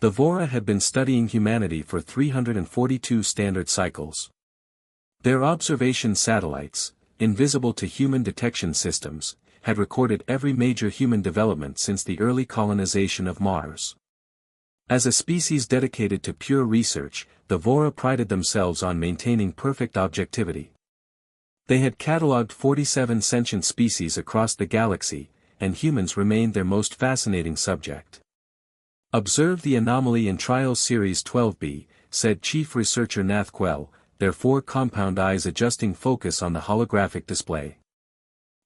The Vora had been studying humanity for 342 standard cycles. Their observation satellites, invisible to human detection systems, had recorded every major human development since the early colonization of Mars. As a species dedicated to pure research, the Vora prided themselves on maintaining perfect objectivity. They had catalogued 47 sentient species across the galaxy, and humans remained their most fascinating subject. "Observe the anomaly in Trial Series 12b, said Chief Researcher Nathquel, their 4 compound eyes adjusting focus on the holographic display.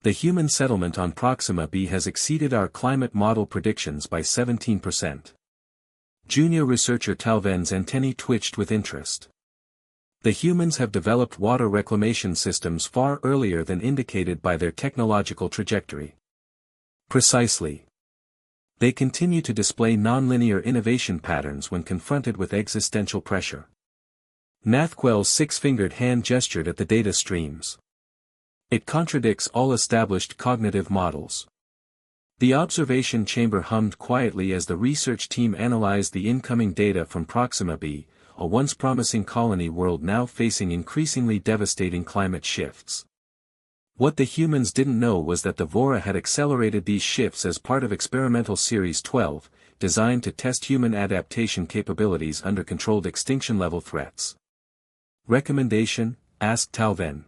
The human settlement on Proxima b has exceeded our climate model predictions by 17%. Junior researcher Talven's antennae twitched with interest. The humans have developed water reclamation systems far earlier than indicated by their technological trajectory. Precisely. They continue to display nonlinear innovation patterns when confronted with existential pressure." Nathquel's 6-fingered hand gestured at the data streams. "It contradicts all established cognitive models." The observation chamber hummed quietly as the research team analyzed the incoming data from Proxima b, a once promising colony world now facing increasingly devastating climate shifts. What the humans didn't know was that the Vora had accelerated these shifts as part of Experimental Series 12, designed to test human adaptation capabilities under controlled extinction-level threats. "Recommendation?" asked Talven.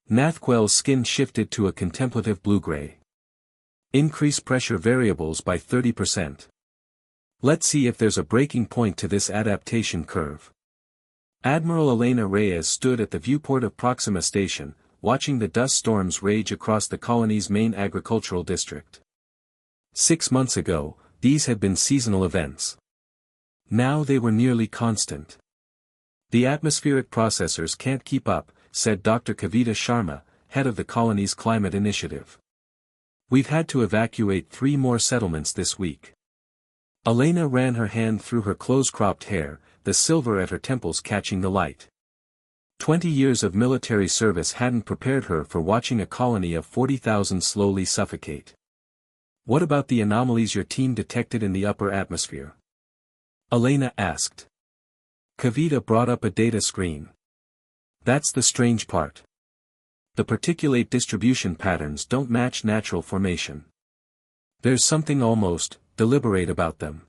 Nathquel's skin shifted to a contemplative blue-gray. "Increase pressure variables by 30%. Let's see if there's a breaking point to this adaptation curve." Admiral Elena Reyes stood at the viewport of Proxima Station, watching the dust storms rage across the colony's main agricultural district. 6 months ago, these had been seasonal events. Now they were nearly constant. "The atmospheric processors can't keep up," said Dr. Kavita Sharma, head of the colony's climate initiative. "We've had to evacuate 3 more settlements this week." Elena ran her hand through her close-cropped hair, the silver at her temples catching the light. 20 years of military service hadn't prepared her for watching a colony of 40,000 slowly suffocate. "What about the anomalies your team detected in the upper atmosphere?" Elena asked. Kavita brought up a data screen. "That's the strange part. The particulate distribution patterns don't match natural formation. There's something almost deliberate about them."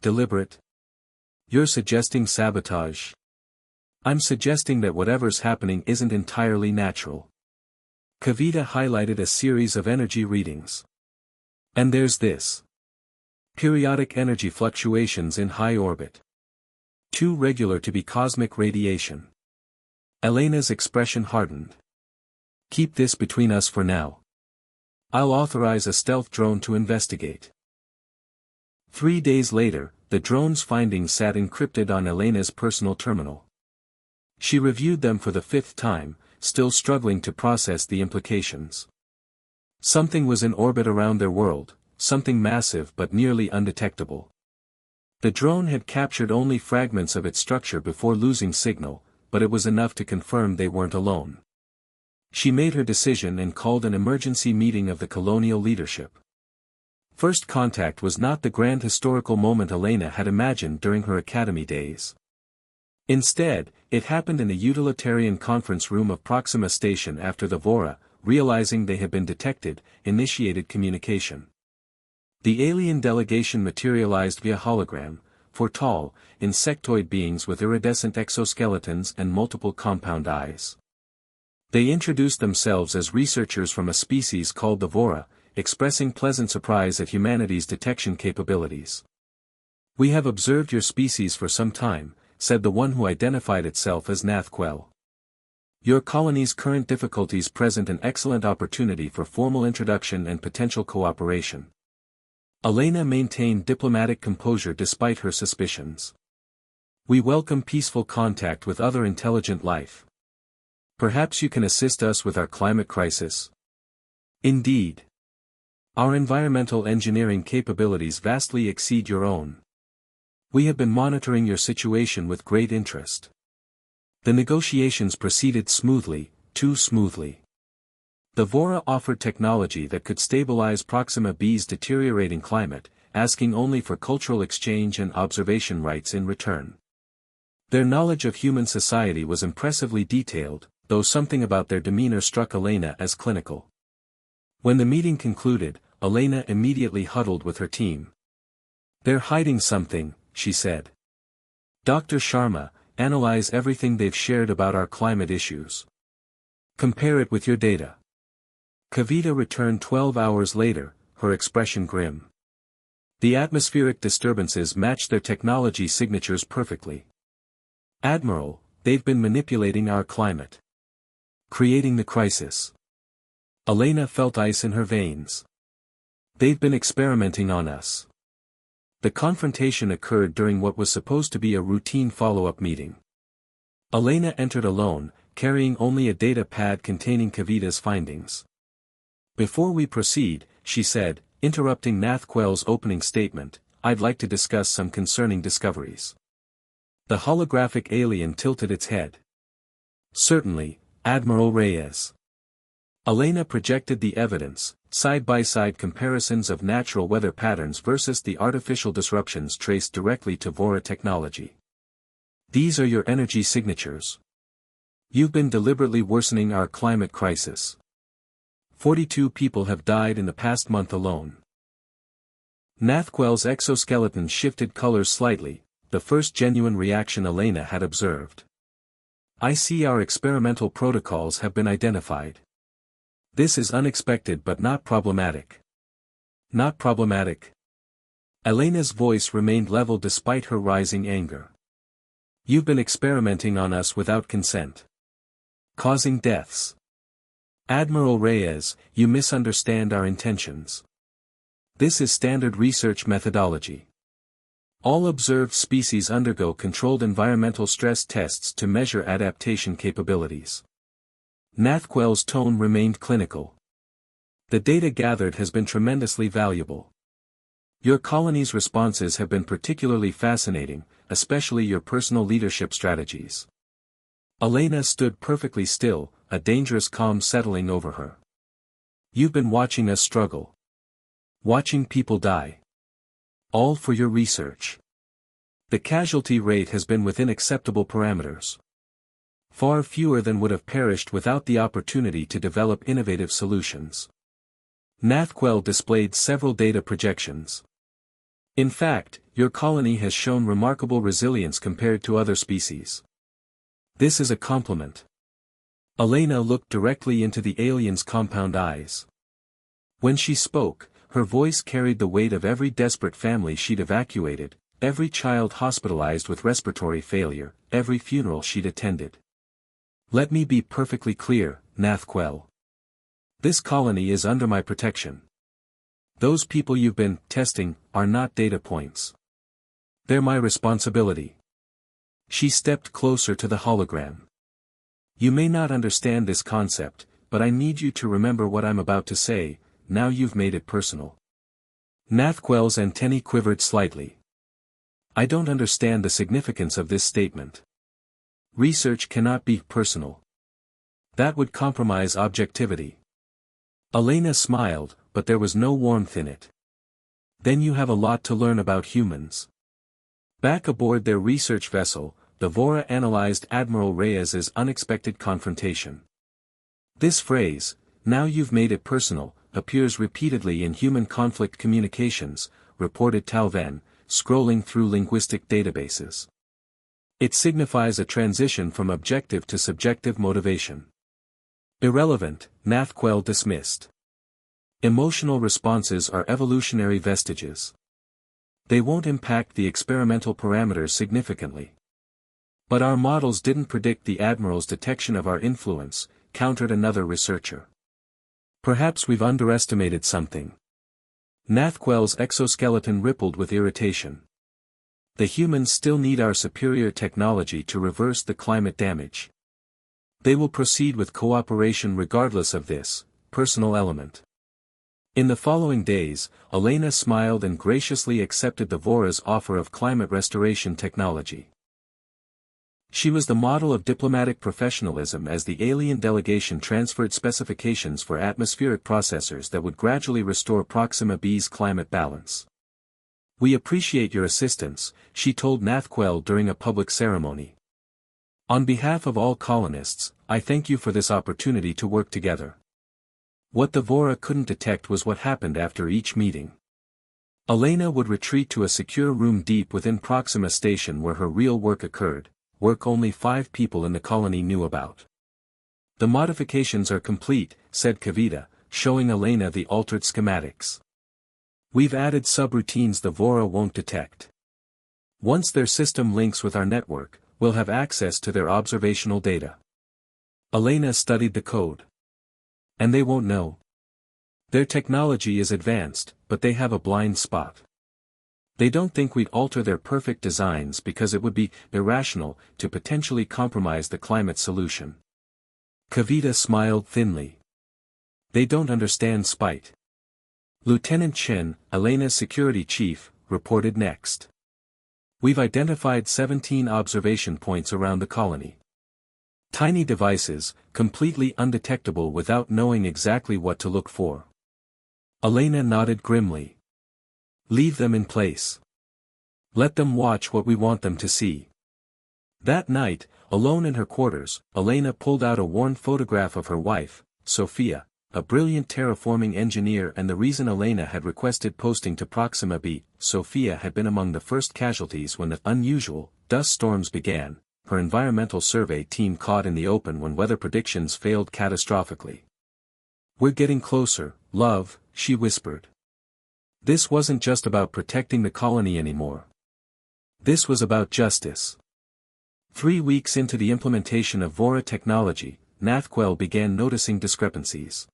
"Deliberate? You're suggesting sabotage?" "I'm suggesting that whatever's happening isn't entirely natural." Kavita highlighted a series of energy readings. "And there's this. Periodic energy fluctuations in high orbit. Too regular to be cosmic radiation." Elena's expression hardened. "Keep this between us for now. I'll authorize a stealth drone to investigate." 3 days later, the drone's findings sat encrypted on Elena's personal terminal. She reviewed them for the 5th time, still struggling to process the implications. Something was in orbit around their world, something massive but nearly undetectable. The drone had captured only fragments of its structure before losing signal, but it was enough to confirm they weren't alone. She made her decision and called an emergency meeting of the colonial leadership. First contact was not the grand historical moment Elena had imagined during her academy days. Instead, it happened in the utilitarian conference room of Proxima Station after the Vora, realizing they had been detected, initiated communication. The alien delegation materialized via hologram, for tall, insectoid beings with iridescent exoskeletons and multiple compound eyes. They introduced themselves as researchers from a species called the Vora, expressing pleasant surprise at humanity's detection capabilities. "We have observed your species for some time," said the one who identified itself as Nathquel. "Your colony's current difficulties present an excellent opportunity for formal introduction and potential cooperation." Elena maintained diplomatic composure despite her suspicions. "We welcome peaceful contact with other intelligent life. Perhaps you can assist us with our climate crisis?" "Indeed. Our environmental engineering capabilities vastly exceed your own. We have been monitoring your situation with great interest." The negotiations proceeded smoothly, too smoothly. The Vora offered technology that could stabilize Proxima b's deteriorating climate, asking only for cultural exchange and observation rights in return. Their knowledge of human society was impressively detailed, though something about their demeanor struck Elena as clinical. When the meeting concluded, Elena immediately huddled with her team. "They're hiding something," she said. "Dr. Sharma, analyze everything they've shared about our climate issues. Compare it with your data." Kavita returned 12 hours later, her expression grim. The atmospheric disturbances matched their technology signatures perfectly. "Admiral, they've been manipulating our climate. Creating the crisis." Elena felt ice in her veins. "They've been experimenting on us." The confrontation occurred during what was supposed to be a routine follow-up meeting. Elena entered alone, carrying only a data pad containing Kavita's findings. "Before we proceed," she said, interrupting Nathquel's opening statement, "I'd like to discuss some concerning discoveries." The holographic alien tilted its head. "Certainly, Admiral Reyes." Elena projected the evidence, side-by-side comparisons of natural weather patterns versus the artificial disruptions traced directly to Vora technology. "These are your energy signatures. You've been deliberately worsening our climate crisis. 42 people have died in the past month alone." Nathquel's exoskeleton shifted colors slightly, the first genuine reaction Elena had observed. "I see our experimental protocols have been identified. This is unexpected but not problematic." "Not problematic?" Elena's voice remained level despite her rising anger. "You've been experimenting on us without consent. Causing deaths. Admiral Reyes, you misunderstand our intentions. This is standard research methodology. All observed species undergo controlled environmental stress tests to measure adaptation capabilities." Nathquel's tone remained clinical. "The data gathered has been tremendously valuable. Your colony's responses have been particularly fascinating, especially your personal leadership strategies." Elena stood perfectly still, a dangerous calm settling over her. "You've been watching us struggle. Watching people die. All for your research. The casualty rate has been within acceptable parameters. Far fewer than would have perished without the opportunity to develop innovative solutions." Nathquel displayed several data projections. "In fact, your colony has shown remarkable resilience compared to other species. This is a compliment." Elena looked directly into the alien's compound eyes. When she spoke, her voice carried the weight of every desperate family she'd evacuated, every child hospitalized with respiratory failure, every funeral she'd attended. "Let me be perfectly clear, Nathquel. This colony is under my protection. Those people you've been testing are not data points. They're my responsibility." She stepped closer to the hologram. "You may not understand this concept, but I need you to remember what I'm about to say, now you've made it personal." Nathquel's antennae quivered slightly. "I don't understand the significance of this statement. Research cannot be personal. That would compromise objectivity." Elena smiled, but there was no warmth in it. "Then you have a lot to learn about humans." Back aboard their research vessel, the Vora analyzed Admiral Reyes's unexpected confrontation. This phrase, "now you've made it personal," appears repeatedly in human conflict communications, reported Talven, scrolling through linguistic databases. It signifies a transition from objective to subjective motivation. "Irrelevant," Nathquel dismissed. "Emotional responses are evolutionary vestiges. They won't impact the experimental parameters significantly." "But our models didn't predict the Admiral's detection of our influence," countered another researcher. "Perhaps we've underestimated something." Nathquel's exoskeleton rippled with irritation. "The humans still need our superior technology to reverse the climate damage. They will proceed with cooperation regardless of this personal element." In the following days, Elena smiled and graciously accepted the Vora's offer of climate restoration technology. She was the model of diplomatic professionalism as the alien delegation transferred specifications for atmospheric processors that would gradually restore Proxima B's climate balance. We appreciate your assistance, she told Nathquel during a public ceremony. On behalf of all colonists, I thank you for this opportunity to work together. What the Vora couldn't detect was what happened after each meeting. Elena would retreat to a secure room deep within Proxima Station where her real work occurred, work only 5 people in the colony knew about. The modifications are complete, said Kavita, showing Elena the altered schematics. We've added subroutines the Vora won't detect. Once their system links with our network, we'll have access to their observational data. Elena studied the code. And they won't know. Their technology is advanced, but they have a blind spot. They don't think we'd alter their perfect designs because it would be irrational to potentially compromise the climate solution. Kavita smiled thinly. They don't understand spite. Lieutenant Chen, Elena's security chief, reported next. We've identified 17 observation points around the colony. Tiny devices, completely undetectable without knowing exactly what to look for. Elena nodded grimly. Leave them in place. Let them watch what we want them to see. That night, alone in her quarters, Elena pulled out a worn photograph of her wife, Sophia, a brilliant terraforming engineer, and the reason Elena had requested posting to Proxima B. Sophia had been among the first casualties when the unusual dust storms began, her environmental survey team caught in the open when weather predictions failed catastrophically. We're getting closer, love, she whispered. This wasn't just about protecting the colony anymore. This was about justice. 3 weeks into the implementation of Vora technology, Nathquel began noticing discrepancies.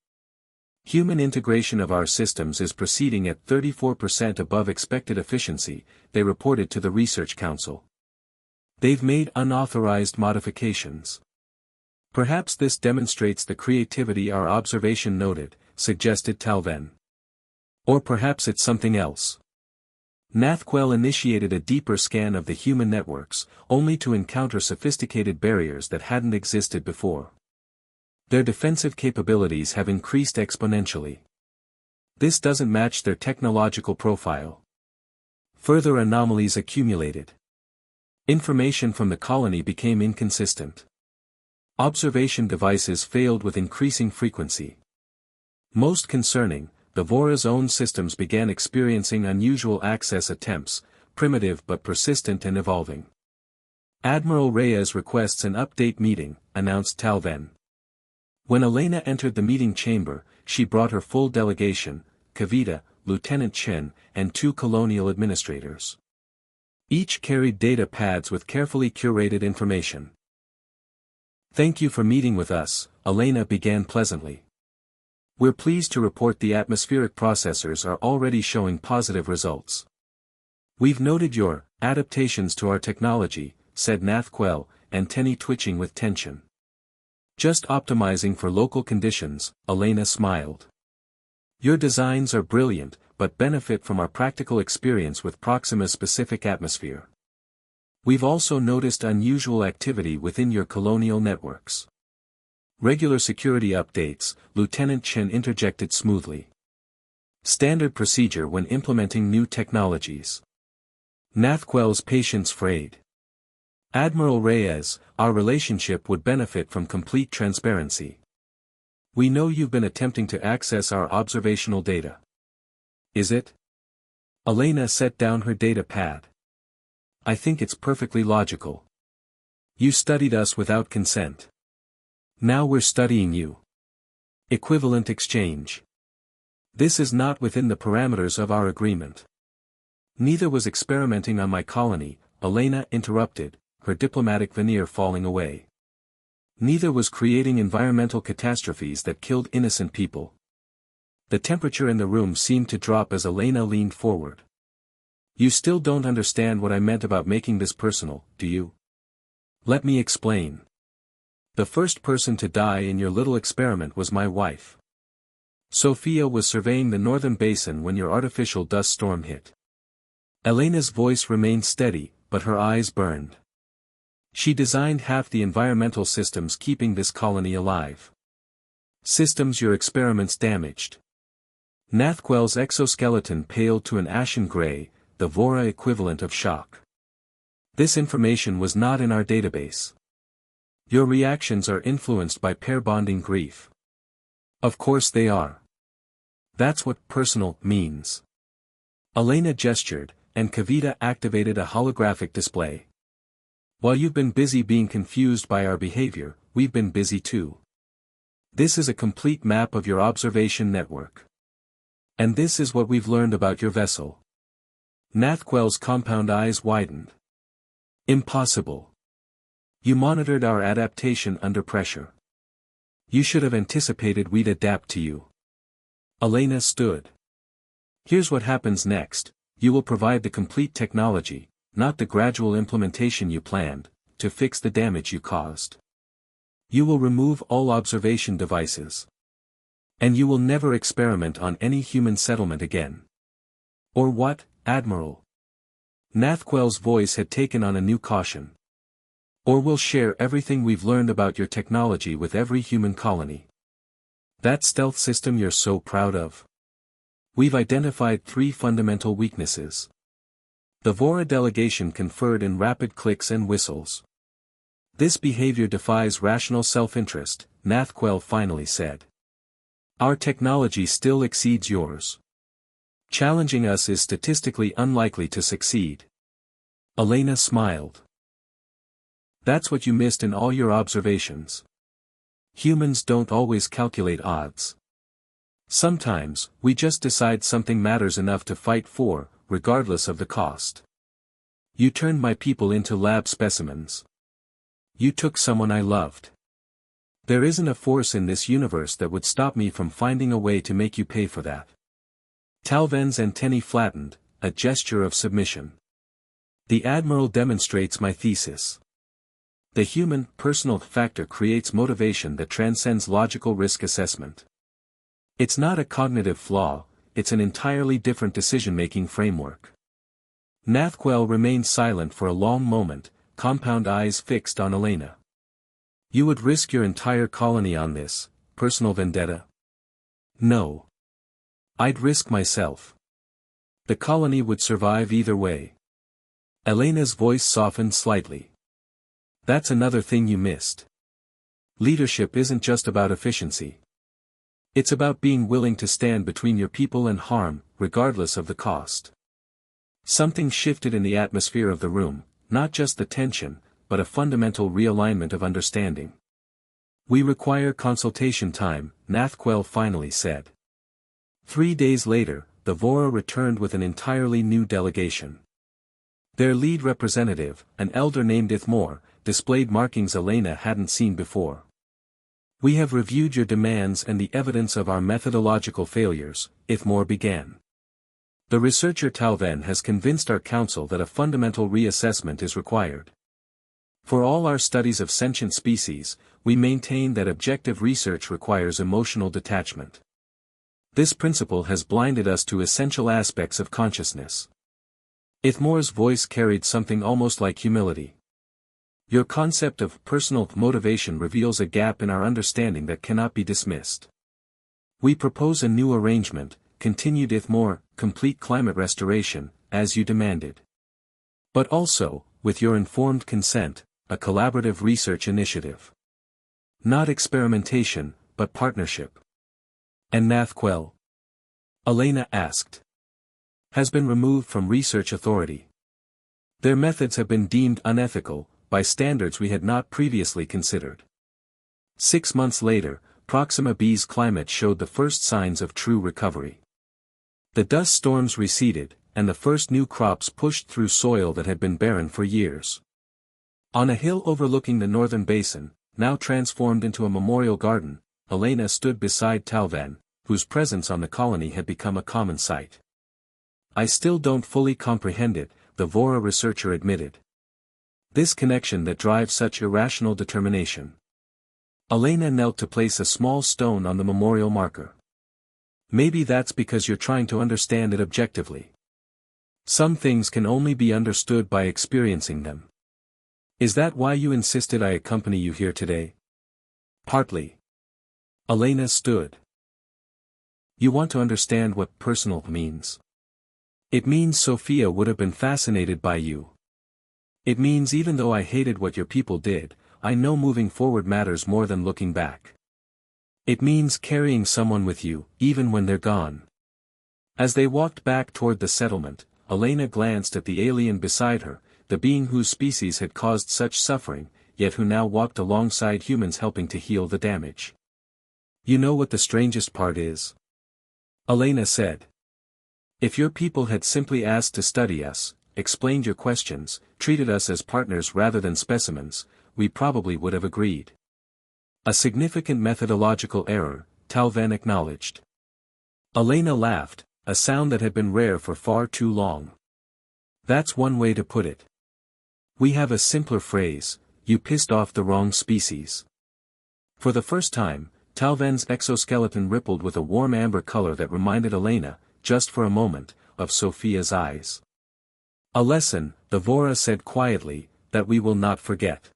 Human integration of our systems is proceeding at 34% above expected efficiency, they reported to the Research Council. They've made unauthorized modifications. Perhaps this demonstrates the creativity our observation noted, suggested Talven. Or perhaps it's something else. Nathquel initiated a deeper scan of the human networks, only to encounter sophisticated barriers that hadn't existed before. Their defensive capabilities have increased exponentially. This doesn't match their technological profile. Further anomalies accumulated. Information from the colony became inconsistent. Observation devices failed with increasing frequency. Most concerning, the Vora's own systems began experiencing unusual access attempts, primitive but persistent and evolving. Admiral Reyes requests an update meeting, announced Talven. When Elena entered the meeting chamber, she brought her full delegation, Kavita, Lieutenant Chen, and 2 colonial administrators. Each carried data pads with carefully curated information. Thank you for meeting with us, Elena began pleasantly. We're pleased to report the atmospheric processors are already showing positive results. We've noted your adaptations to our technology, said Nathquel, antennae twitching with tension. Just optimizing for local conditions, Elena smiled. Your designs are brilliant, but benefit from our practical experience with Proxima's specific atmosphere. We've also noticed unusual activity within your colonial networks. Regular security updates, Lieutenant Chen interjected smoothly. Standard procedure when implementing new technologies. Nathquel's patience frayed. Admiral Reyes, our relationship would benefit from complete transparency. We know you've been attempting to access our observational data. Is it? Elena set down her data pad. I think it's perfectly logical. You studied us without consent. Now we're studying you. Equivalent exchange. This is not within the parameters of our agreement. Neither was experimenting on my colony, Elena interrupted, her diplomatic veneer falling away. Neither was creating environmental catastrophes that killed innocent people. The temperature in the room seemed to drop as Elena leaned forward. You still don't understand what I meant about making this personal, do you? Let me explain. The first person to die in your little experiment was my wife. Sophia was surveying the northern basin when your artificial dust storm hit. Elena's voice remained steady, but her eyes burned. She designed half the environmental systems keeping this colony alive. Systems your experiments damaged. Nathquel's exoskeleton paled to an ashen gray, the Vora equivalent of shock. This information was not in our database. Your reactions are influenced by pair bonding grief. Of course they are. That's what personal means. Elena gestured, and Kavita activated a holographic display. While you've been busy being confused by our behavior, we've been busy too. This is a complete map of your observation network. And this is what we've learned about your vessel. Nathquel's compound eyes widened. Impossible. You monitored our adaptation under pressure. You should have anticipated we'd adapt to you. Elena stood. Here's what happens next: you will provide the complete technology, not the gradual implementation you planned, to fix the damage you caused. You will remove all observation devices. And you will never experiment on any human settlement again. Or what, Admiral? Nathquel's voice had taken on a new caution. Or we'll share everything we've learned about your technology with every human colony. That stealth system you're so proud of. We've identified 3 fundamental weaknesses. The Vora delegation conferred in rapid clicks and whistles. This behavior defies rational self-interest, Nathquel finally said. Our technology still exceeds yours. Challenging us is statistically unlikely to succeed. Elena smiled. That's what you missed in all your observations. Humans don't always calculate odds. Sometimes, we just decide something matters enough to fight for, regardless of the cost. You turned my people into lab specimens. You took someone I loved. There isn't a force in this universe that would stop me from finding a way to make you pay for that. Talven's antennae flattened, a gesture of submission. The Admiral demonstrates my thesis. The human, personal factor creates motivation that transcends logical risk assessment. It's not a cognitive flaw, it's an entirely different decision-making framework. Nathquel remained silent for a long moment, compound eyes fixed on Elena. You would risk your entire colony on this, personal vendetta? No. I'd risk myself. The colony would survive either way. Elena's voice softened slightly. That's another thing you missed. Leadership isn't just about efficiency. It's about being willing to stand between your people and harm, regardless of the cost. Something shifted in the atmosphere of the room, not just the tension, but a fundamental realignment of understanding. We require consultation time, Nathquel finally said. 3 days later, the Vora returned with an entirely new delegation. Their lead representative, an elder named Ithmore, displayed markings Elena hadn't seen before. We have reviewed your demands and the evidence of our methodological failures, Ithmore began. The researcher Talven has convinced our council that a fundamental reassessment is required. For all our studies of sentient species, we maintain that objective research requires emotional detachment. This principle has blinded us to essential aspects of consciousness. Ithmore's voice carried something almost like humility. Your concept of personal motivation reveals a gap in our understanding that cannot be dismissed. We propose a new arrangement, continued Ithmore, complete climate restoration, as you demanded. But also, with your informed consent, a collaborative research initiative. Not experimentation, but partnership. And Nathquel? Elena asked. Has been removed from research authority. Their methods have been deemed unethical, by standards we had not previously considered. 6 months later, Proxima B's climate showed the first signs of true recovery. The dust storms receded, and the first new crops pushed through soil that had been barren for years. On a hill overlooking the northern basin, now transformed into a memorial garden, Elena stood beside Talven, whose presence on the colony had become a common sight. I still don't fully comprehend it, the Vora researcher admitted. This connection that drives such irrational determination. Elena knelt to place a small stone on the memorial marker. Maybe that's because you're trying to understand it objectively. Some things can only be understood by experiencing them. Is that why you insisted I accompany you here today? Partly. Elena stood. You want to understand what personal means. It means Sophia would have been fascinated by you. It means even though I hated what your people did, I know moving forward matters more than looking back. It means carrying someone with you, even when they're gone. As they walked back toward the settlement, Elena glanced at the alien beside her, the being whose species had caused such suffering, yet who now walked alongside humans helping to heal the damage. You know what the strangest part is? Elena said. If your people had simply asked to study us, explained your questions, treated us as partners rather than specimens, we probably would have agreed. A significant methodological error, Talven acknowledged. Elena laughed, a sound that had been rare for far too long. That's one way to put it. We have a simpler phrase, you pissed off the wrong species. For the first time, Talven's exoskeleton rippled with a warm amber color that reminded Elena, just for a moment, of Sophia's eyes. A lesson, the Vora said quietly, that we will not forget.